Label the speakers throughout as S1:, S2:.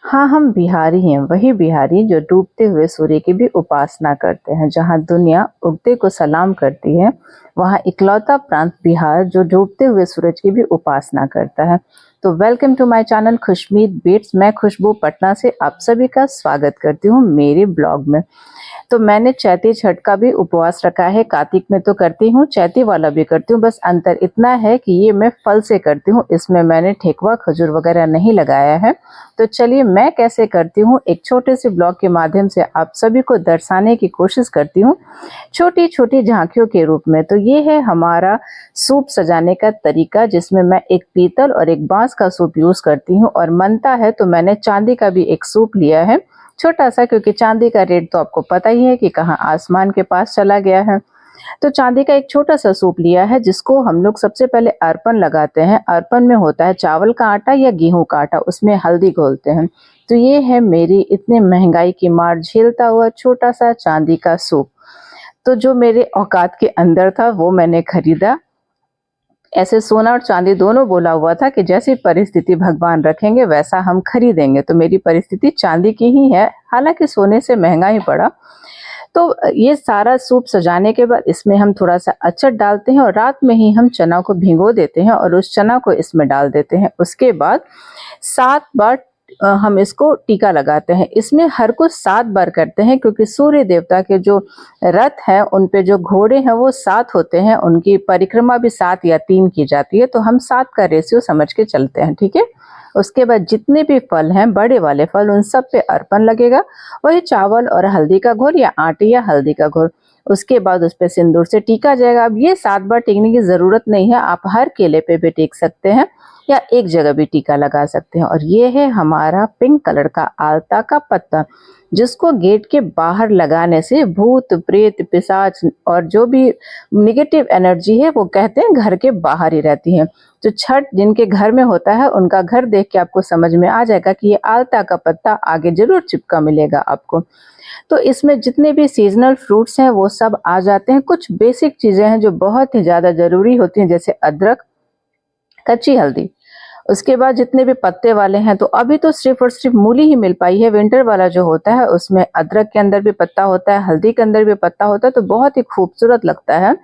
S1: हाँ, हम बिहारी हैं, वही बिहारी जो डूबते हुए सूर्य की भी उपासना करते हैं। जहाँ दुनिया उगते को सलाम करती है, वहाँ इकलौता प्रांत बिहार जो डूबते हुए सूरज की भी उपासना करता है। तो welcome to my channel Khushmeet beats. मैं खुशबू पटना से आप सभी का स्वागत करती हूँ मेरे ब्लॉग में। तो मैंने चैती छठ का भी उपवास रखा है। कार्तिक में तो करती हूँ, चैती वाला भी करती हूँ। बस अंतर इतना है कि ये मैं फल से करती हूँ, इसमें मैंने ठेकुआ खजूर वगैरह नहीं लगाया है। तो चलिए मैं कैसे करती हूँ एक छोटे से ब्लॉग के माध्यम से आप सभी को दर्शाने की कोशिश करती हूँ, छोटी छोटी झांकियों के रूप में। तो ये है हमारा सूप सजाने का तरीका, जिसमें मैं एक पीतल और एक बांस का सूप यूज करती हूँ। और मनता है तो मैंने चांदी का भी एक सूप लिया है, छोटा सा, क्योंकि चांदी का रेट तो आपको पता ही है कि कहाँ आसमान के पास चला गया है। तो चांदी का एक छोटा सा सूप लिया है, जिसको हम लोग सबसे पहले अर्पण लगाते हैं। अर्पण में होता है चावल का आटा या गेहूं का आटा, उसमें हल्दी घोलते हैं। तो ये है मेरी इतने महंगाई की मार झेलता हुआ छोटा सा चांदी का सूप। तो जो मेरे औकात के अंदर था वो मैंने खरीदा। ऐसे सोना और चांदी दोनों बोला हुआ था कि जैसी परिस्थिति भगवान रखेंगे वैसा हम खरीदेंगे। तो मेरी परिस्थिति चांदी की ही है, हालांकि सोने से महंगा ही पड़ा। तो ये सारा सूप सजाने के बाद इसमें हम थोड़ा सा अचार डालते हैं और रात में ही हम चना को भिगो देते हैं और उस चना को इसमें डाल देते हैं। उसके बाद 7 बार हम इसको टीका लगाते हैं। इसमें हर को 7 बार करते हैं, क्योंकि सूर्य देवता के जो रथ हैं उन पे जो घोड़े हैं वो 7 होते हैं, उनकी परिक्रमा भी 7 या 3 की जाती है। तो हम 7 का रेशियो समझ के चलते हैं, ठीक है। उसके बाद जितने भी फल हैं, बड़े वाले फल, उन सब पे अर्पण लगेगा। वही चावल और हल्दी का घोल या आटे या हल्दी का घोल। उसके बाद उस पे सिंदूर से टीका जाएगा। अब ये 7 बार टीकने की जरूरत नहीं है, आप हर केले पे भी टीक सकते हैं या एक जगह भी टीका लगा सकते हैं। और ये है हमारा पिंक कलर का आलता का पत्ता, जिसको गेट के बाहर लगाने से भूत प्रेत पिशाच और जो भी निगेटिव एनर्जी है वो कहते हैं घर के बाहर ही रहती है। तो छठ जिनके घर में होता है उनका घर देख के आपको समझ में आ जाएगा कि ये आलता का पत्ता आगे जरूर चिपका मिलेगा आपको। तो इसमें जितने भी सीजनल फ्रूट्स हैं वो सब आ जाते हैं। कुछ बेसिक चीजें हैं जो बहुत ही ज्यादा जरूरी होती हैं, जैसे अदरक, कच्ची हल्दी। उसके बाद जितने भी पत्ते वाले हैं, तो अभी तो सिर्फ और सिर्फ मूली ही मिल पाई है। विंटर वाला जो होता है उसमें अदरक के अंदर भी पत्ता होता है, हल्दी के अंदर भी पत्ता होता है, तो बहुत ही खूबसूरत लगता है।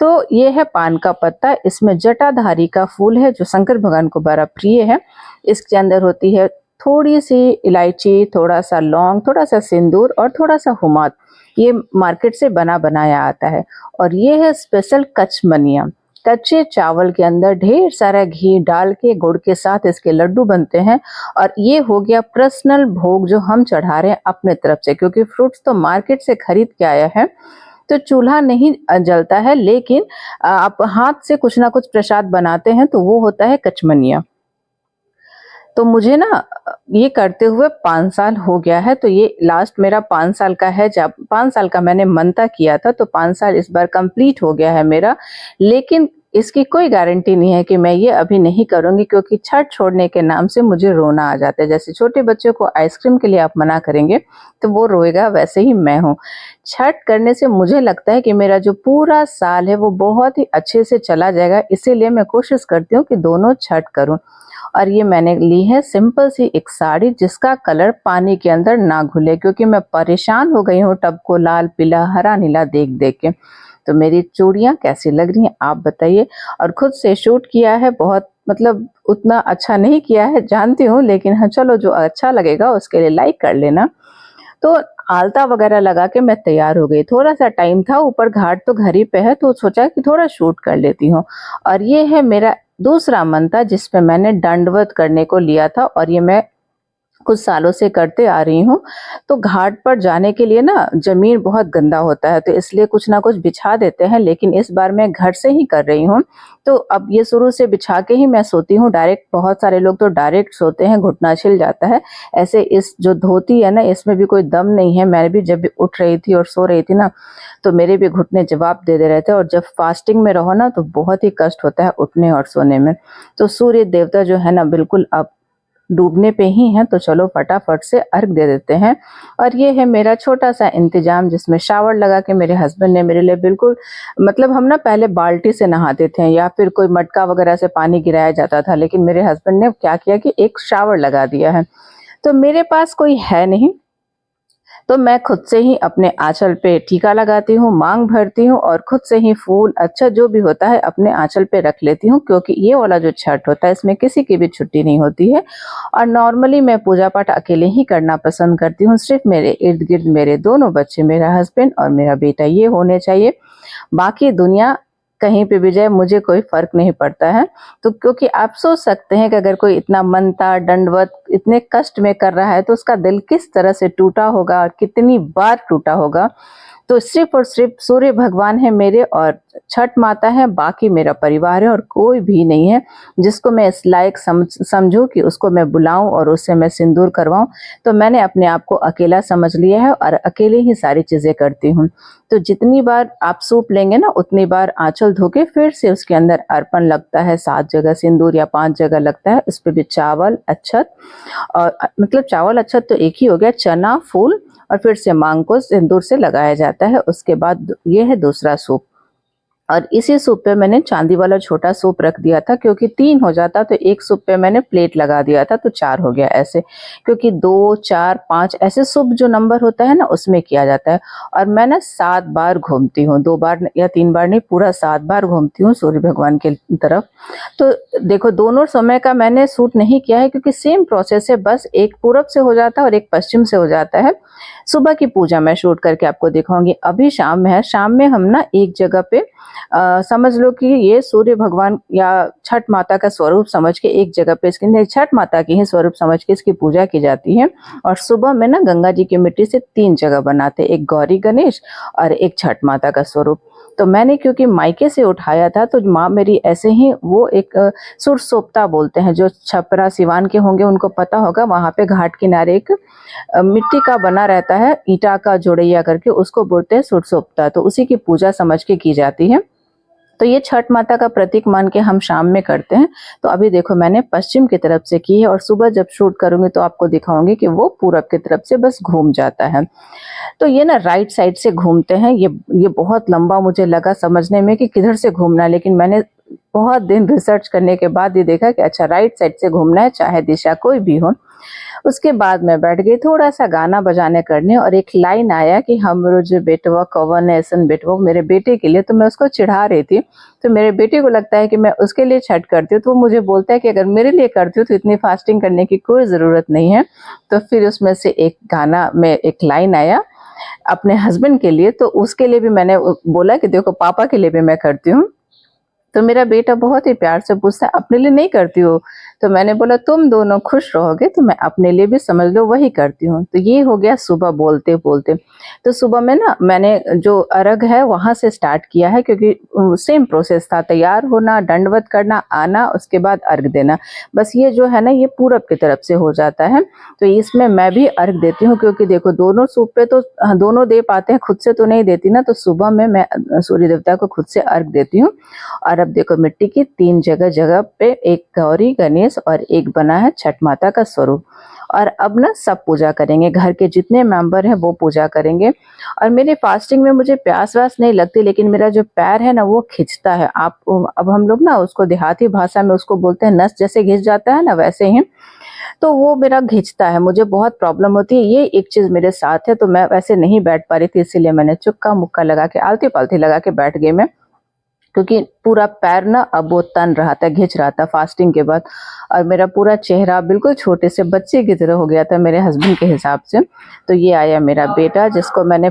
S1: तो ये है पान का पत्ता। इसमें जटाधारी का फूल है जो शंकर भगवान को बड़ा प्रिय है। इसके अंदर होती है थोड़ी सी इलायची, थोड़ा सा लौंग, थोड़ा सा सिंदूर और थोड़ा सा हुमात। ये मार्केट से बना बनाया आता है। और ये है स्पेशल कचमनिया। कच्चे चावल के अंदर ढेर सारा घी डाल के गुड़ के साथ इसके लड्डू बनते हैं। और ये हो गया पर्सनल भोग जो हम चढ़ा रहे हैं अपने तरफ से, क्योंकि फ्रूट्स तो मार्केट से खरीद के आया है, तो चूल्हा नहीं जलता है। लेकिन आप हाथ से कुछ ना कुछ प्रसाद बनाते हैं, तो वो होता है कचमनिया। तो मुझे ना ये करते हुए 5 साल हो गया है। तो ये लास्ट मेरा 5 साल का है। जब 5 साल का मैंने मनता किया था, तो 5 साल इस बार कंप्लीट हो गया है मेरा। लेकिन इसकी कोई गारंटी नहीं है कि मैं ये अभी नहीं करूंगी, क्योंकि छठ छोड़ने के नाम से मुझे रोना आ जाता है। जैसे छोटे बच्चों को आइसक्रीम के लिए आप मना करेंगे तो वो रोएगा, वैसे ही मैं हूँ। छठ करने से मुझे लगता है कि मेरा जो पूरा साल है वो बहुत ही अच्छे से चला जाएगा। इसीलिए मैं कोशिश करती हूँ कि दोनों छठ करूँ। और ये मैंने ली है सिंपल सी एक साड़ी, जिसका कलर पानी के अंदर ना घुले, क्योंकि मैं परेशान हो गई हूँ टब को लाल पीला हरा नीला देख देख के। तो मेरी चूड़ियां कैसी लग रही हैं आप बताइए। और खुद से शूट किया है, बहुत मतलब उतना अच्छा नहीं किया है जानती हूँ, लेकिन हाँ चलो जो अच्छा लगेगा उसके लिए लाइक कर लेना। तो आलता वगैरह लगा के मैं तैयार हो गई। थोड़ा सा टाइम था, ऊपर घाट तो घर ही पे है, तो सोचा कि थोड़ा शूट कर लेती हूँ। और ये है मेरा दूसरा मन था जिसपे मैंने दंडवत करने को लिया था, और ये मैं कुछ सालों से करते आ रही हूँ। तो घाट पर जाने के लिए ना जमीन बहुत गंदा होता है, तो इसलिए कुछ ना कुछ बिछा देते हैं, लेकिन इस बार मैं घर से ही कर रही हूँ। तो अब ये शुरू से बिछा के ही मैं सोती हूँ डायरेक्ट। बहुत सारे लोग तो डायरेक्ट सोते हैं, घुटना छिल जाता है। ऐसे इस जो धोती है ना, इसमें भी कोई दम नहीं है। मैं भी जब भी उठ रही थी और सो रही थी ना, तो मेरे भी घुटने जवाब दे रहे थे। और जब फास्टिंग में रहो ना, तो बहुत ही कष्ट होता है उठने और सोने में। तो सूर्य देवता जो है ना बिल्कुल अब डूबने पे ही हैं, तो चलो फटाफट से अर्घ दे देते हैं। और ये है मेरा छोटा सा इंतजाम, जिसमें शावर लगा के मेरे हस्बैंड ने मेरे लिए बिल्कुल, मतलब हम ना पहले बाल्टी से नहाते थे या फिर कोई मटका वगैरह से पानी गिराया जाता था, लेकिन मेरे हस्बैंड ने क्या किया कि एक शावर लगा दिया है। तो मेरे पास कोई है नहीं, तो मैं खुद से ही अपने आँचल पे टीका लगाती हूँ, मांग भरती हूँ और खुद से ही फूल अच्छा जो भी होता है अपने आँचल पे रख लेती हूँ, क्योंकि ये वाला जो छठ होता है इसमें किसी की भी छुट्टी नहीं होती है। और नॉर्मली मैं पूजा पाठ अकेले ही करना पसंद करती हूँ। सिर्फ मेरे इर्द-गिर्द मेरे दोनों बच्चे, मेरा हस्बैंड और मेरा बेटा, ये होने चाहिए। बाकी दुनिया कहीं पे भी जाए मुझे कोई फ़र्क नहीं पड़ता है। तो क्योंकि आप सोच सकते हैं कि अगर कोई इतना मनता, दंडवत इतने कष्ट में कर रहा है तो उसका दिल किस तरह से टूटा होगा और कितनी बार टूटा होगा। तो सिर्फ़ और सिर्फ़ सूर्य भगवान है मेरे और छठ माता है, बाकी मेरा परिवार है और कोई भी नहीं है जिसको मैं इस लायक समझूँ कि उसको मैं बुलाऊँ और उससे मैं सिंदूर करवाऊँ। तो मैंने अपने आप को अकेला समझ लिया है और अकेले ही सारी चीज़ें करती हूँ। तो जितनी बार आप सूप लेंगे ना उतनी बार आँचल धो के फिर से उसके अंदर अर्पण लगता है, 7 जगह सिंदूर या 5 जगह लगता है। उसपे भी चावल, अक्षत और मतलब चावल अक्षत तो एक ही हो गया, चना, फूल और फिर से मांग को सिंदूर से लगाया जाता है। उसके बाद ये है दूसरा सूप। और इसी सूप पे मैंने चांदी वाला छोटा सूप रख दिया था, क्योंकि 3 हो जाता तो एक सूप पे मैंने प्लेट लगा दिया था तो 4 हो गया ऐसे। क्योंकि 2, 4, 5 ऐसे सूप जो नंबर होता है ना उसमें किया जाता है। और मैं ना 7 बार घूमती हूँ, 2 बार या 3 बार नहीं, पूरा 7 बार घूमती हूँ सूर्य भगवान की तरफ। तो देखो दोनों समय का मैंने शूट नहीं किया है, क्योंकि सेम प्रोसेस है, बस एक पूरब से हो जाता है और एक पश्चिम से हो जाता है। सुबह की पूजा मैं शूट करके आपको दिखाऊँगी। अभी शाम में है, शाम में हम ना एक जगह पे समझ लो कि ये सूर्य भगवान या छठ माता का स्वरूप समझ के एक जगह पे इसकी नहीं, छठ माता की ही स्वरूप समझ के इसकी पूजा की जाती है। और सुबह में ना गंगा जी की मिट्टी से 3 जगह बनाते हैं, एक गौरी गणेश और एक छठ माता का स्वरूप। तो मैंने क्योंकि मायके से उठाया था तो माँ मेरी ऐसे ही वो एक सुरसोप्ता बोलते हैं, जो छपरा सिवान के होंगे उनको पता होगा, वहाँ पे घाट किनारे एक मिट्टी का बना रहता है, ईंटा का जोड़ैया करके, उसको बोलते हैं सुरसोप्ता। तो उसी की पूजा समझ के की जाती है। तो ये छठ माता का प्रतीक मान के हम शाम में करते हैं। तो अभी देखो मैंने पश्चिम की तरफ से की है और सुबह जब शूट करूँगी तो आपको दिखाऊँगी कि वो पूरब की तरफ से बस घूम जाता है। तो ये ना राइट साइड से घूमते हैं। ये बहुत लंबा मुझे लगा समझने में कि किधर से घूमना है, लेकिन मैंने बहुत दिन रिसर्च करने के बाद ये देखा कि अच्छा राइट साइड से घूमना है, चाहे दिशा कोई भी हो। उसके बाद मैं बैठ गई थोड़ा-सा गाना बजाने करने और एक लाइन आया कि हमरो जो बेटवा कवन ऐसन बेटवा, मेरे बेटे के लिए, तो मैं उसको चिढ़ा रही थी। तो मेरे बेटे को लगता है कि मैं उसके लिए छठ करती हूँ, तो वो मुझे बोलता है कि अगर मेरे लिए करती हो तो इतनी फास्टिंग करने की कोई ज़रूरत नहीं है। तो फिर उसमें से एक गाना में एक लाइन आया अपने हस्बैंड के लिए, तो उसके लिए भी मैंने बोला कि देखो पापा के लिए भी मैं करती हूँ। तो मेरा बेटा बहुत ही प्यार से पूछता है, अपने लिए नहीं करती हो? तो मैंने बोला तुम दोनों खुश रहोगे तो मैं अपने लिए भी समझ लो वही करती हूँ। तो ये हो गया सुबह बोलते-बोलते। तो सुबह में ना मैंने जो अर्घ है वहाँ से स्टार्ट किया है, क्योंकि सेम प्रोसेस था, तैयार होना, दंडवत करना, आना, उसके बाद अर्घ देना। बस ये जो है ना ये पूरब की तरफ से हो जाता है। तो इसमें मैं भी अर्घ देती हूँ, क्योंकि देखो दोनों सूप पे तो दोनों दे पाते हैं, खुद से तो नहीं देती ना, तो सुबह में मैं सूर्य देवता को खुद से अर्घ देती हूँ। और अब देखो मिट्टी की 3 जगह-जगह पे एक गौरी, गणेश और एक बना है छठ माता का स्वरूप। और अब ना सब पूजा करेंगे, घर के जितने मेंबर हैं वो पूजा करेंगे। और मेरे फास्टिंग में मुझे प्यास-व्यास नहीं लगती, लेकिन मेरा जो पैर है ना वो खिंचता है। आप अब हम लोग ना उसको देहाती भाषा में उसको बोलते हैं, नस जैसे घिस जाता है ना वैसे ही। तो वो मेरा घिंचता है, मुझे बहुत प्रॉब्लम होती है, ये एक चीज़ मेरे साथ है। तो मैं वैसे नहीं बैठ पा रही थी, इसीलिए मैंने चुक्का-मुक्का लगा के, आलती-पालती लगा के बैठ गई मैं। क्योंकि पूरा पैर ना अब वो तन रहा था, घिंच रहा था फास्टिंग के बाद। और मेरा पूरा चेहरा बिल्कुल छोटे से बच्चे की तरह हो गया था मेरे हस्बैंड के हिसाब से। तो ये आया मेरा बेटा जिसको मैंने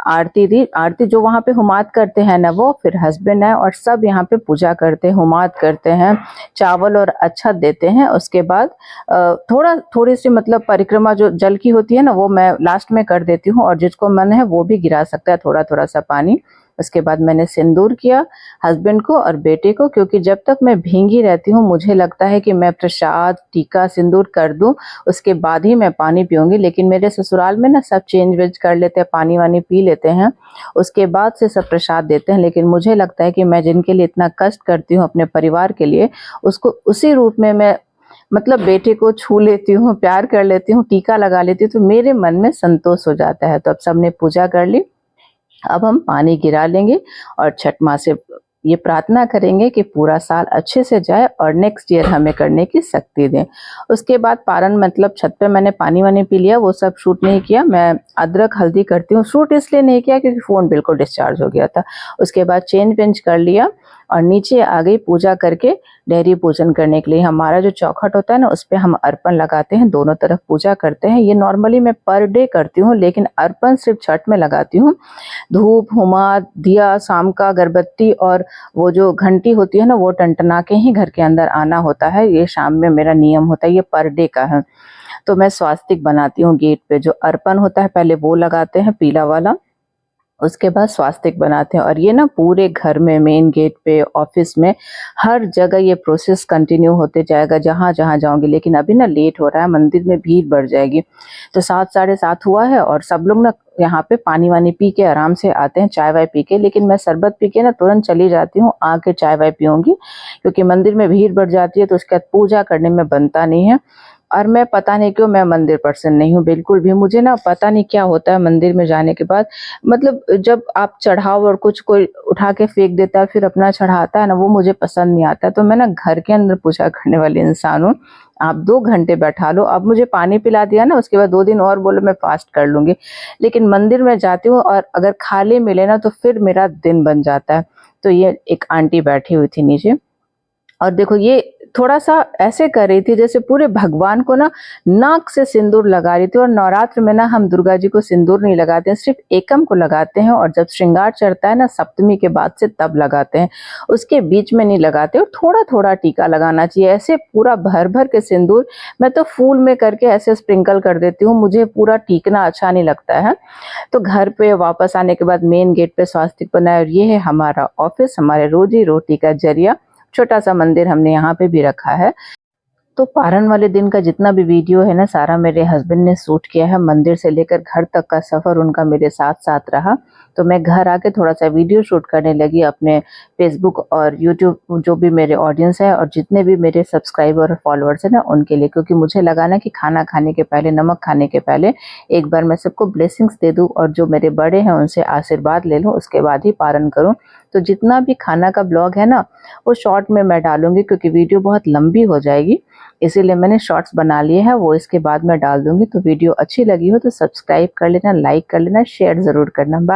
S1: आरती दी, आरती जो वहाँ पे हुमात करते हैं ना वो, फिर हस्बैंड आए और सब यहाँ पे पूजा करते हैं, हुमात करते हैं, चावल और अक्षत देते हैं। उसके बाद थोड़ी सी मतलब परिक्रमा जो जल की होती है ना वो मैं लास्ट में कर देती हूँ, और जिसको मन है वो भी गिरा सकता है थोड़ा-थोड़ा सा पानी। उसके बाद मैंने सिंदूर किया हस्बैंड को और बेटे को, क्योंकि जब तक मैं भींगी रहती हूँ मुझे लगता है कि मैं प्रसाद, टीका, सिंदूर कर दूँ, उसके बाद ही मैं पानी पीऊँगी। लेकिन मेरे ससुराल में ना सब चेंज-वेंज कर लेते हैं, पानी-वानी पी लेते हैं, उसके बाद से सब प्रसाद देते हैं। लेकिन मुझे लगता है कि मैं जिनके लिए इतना कष्ट करती हूँ अपने परिवार के लिए, उसको उसी रूप में मैं मतलब बेटे को छू लेती हूँ, प्यार कर लेती हूँ, टीका लगा लेती हूँ, तो मेरे मन में संतोष हो जाता है। तो अब सबने पूजा कर ली। अब हम पानी गिरा लेंगे और छठ माँ से ये प्रार्थना करेंगे कि पूरा साल अच्छे से जाए और नेक्स्ट ईयर हमें करने की शक्ति दें। उसके बाद पारण मतलब छत पे मैंने पानी वानी पी लिया, वो सब शूट नहीं किया। मैं अदरक हल्दी करती हूँ, शूट इसलिए नहीं किया क्योंकि फ़ोन बिल्कुल डिस्चार्ज हो गया था। उसके बाद चेंज वेंज कर लिया और नीचे आ गई पूजा करके डेयरी पूजन करने के लिए। हमारा जो चौखट होता है ना, उस पे हम अर्पण लगाते हैं, दोनों तरफ पूजा करते हैं। ये नॉर्मली मैं पर डे करती हूँ, लेकिन अर्पण सिर्फ छठ में लगाती हूँ। धूप, हुमा, दिया, शाम का अगरबत्ती और वो जो घंटी होती है ना, वो टनटना के ही घर के अंदर आना होता है। ये शाम में मेरा नियम होता है, ये पर डे का है। तो मैं स्वास्तिक बनाती हूँ गेट पे, जो अर्पण होता है पहले वो लगाते हैं पीला वाला, उसके बाद स्वास्तिक बनाते हैं। और ये ना पूरे घर में, मेन गेट पे, ऑफिस में, हर जगह ये प्रोसेस कंटिन्यू होते जाएगा जहाँ जहाँ जाऊंगी। लेकिन अभी ना लेट हो रहा है, मंदिर में भीड़ बढ़ जाएगी। तो 7 साढ़े 7 हुआ है और सब लोग ना यहाँ पे पानी वानी पी के आराम से आते हैं, चाय वाय पी के। लेकिन मैं शरबत पी के ना तुरंत चली जाती हूँ, आके चाय वाय पीऊंगी, क्योंकि मंदिर में भीड़ बढ़ जाती है तो उसके बाद पूजा करने में बनता नहीं है। और मैं पता नहीं क्यों, मैं मंदिर पर्सन नहीं हूँ बिल्कुल भी। मुझे ना पता नहीं क्या होता है मंदिर में जाने के बाद, मतलब जब आप चढ़ाओ और कुछ कोई उठा के फेंक देता है फिर अपना चढ़ाता है ना, वो मुझे पसंद नहीं आता है। तो मैं ना घर के अंदर पूजा करने वाली इंसान हूँ। आप 2 घंटे बैठा लो, अब मुझे पानी पिला दिया ना, उसके बाद 2 दिन और बोलो मैं फास्ट कर लूंगी। लेकिन मंदिर में जाती हूँ और अगर खाली मिले ना तो फिर मेरा दिन बन जाता है। तो ये एक आंटी बैठी हुई थी नीचे, और देखो ये थोड़ा-सा ऐसे कर रही थी जैसे पूरे भगवान को ना नाक से सिंदूर लगा रही थी। और नवरात्र में ना हम दुर्गा जी को सिंदूर नहीं लगाते हैं, सिर्फ एकम को लगाते हैं, और जब श्रृंगार चढ़ता है ना सप्तमी के बाद से तब लगाते हैं, उसके बीच में नहीं लगाते। और थोड़ा-थोड़ा टीका लगाना चाहिए, ऐसे पूरा भर-भर के सिंदूर मैं तो फूल में करके ऐसे स्प्रिंकल कर देती हूँ, मुझे पूरा टीकना अच्छा नहीं लगता है। तो घर पे वापस आने के बाद मेन गेट पे स्वास्तिक बनाया, और ये है हमारा ऑफिस, हमारे रोजी-रोटी का ज़रिया। छोटा-सा मंदिर हमने यहाँ पे भी रखा है। तो पारण वाले दिन का जितना भी वीडियो है ना, सारा मेरे हस्बैंड ने शूट किया है। मंदिर से लेकर घर तक का सफ़र उनका मेरे साथ-साथ रहा। तो मैं घर आके थोड़ा-सा वीडियो शूट करने लगी अपने फ़ेसबुक और यूट्यूब, जो भी मेरे ऑडियंस है और जितने भी मेरे सब्सक्राइबर और फॉलोअर्स हैं ना, उनके लिए। क्योंकि मुझे लगा ना कि खाना खाने के पहले, नमक खाने के पहले एक बार मैं सबको ब्लेसिंग्स दे दूँ और जो मेरे बड़े हैं उनसे आशीर्वाद ले लूँ, उसके बाद ही पारण करूँ। तो जितना भी खाना का ब्लॉग है ना, वो शॉर्ट में मैं डालूँगी, क्योंकि वीडियो बहुत लंबी हो जाएगी। इसीलिए मैंने शॉर्ट्स बना लिए हैं, वो इसके बाद मैं डाल दूँगी। तो वीडियो अच्छी लगी हो तो सब्सक्राइब कर लेना, लाइक कर लेना, शेयर ज़रूर करना। बाय।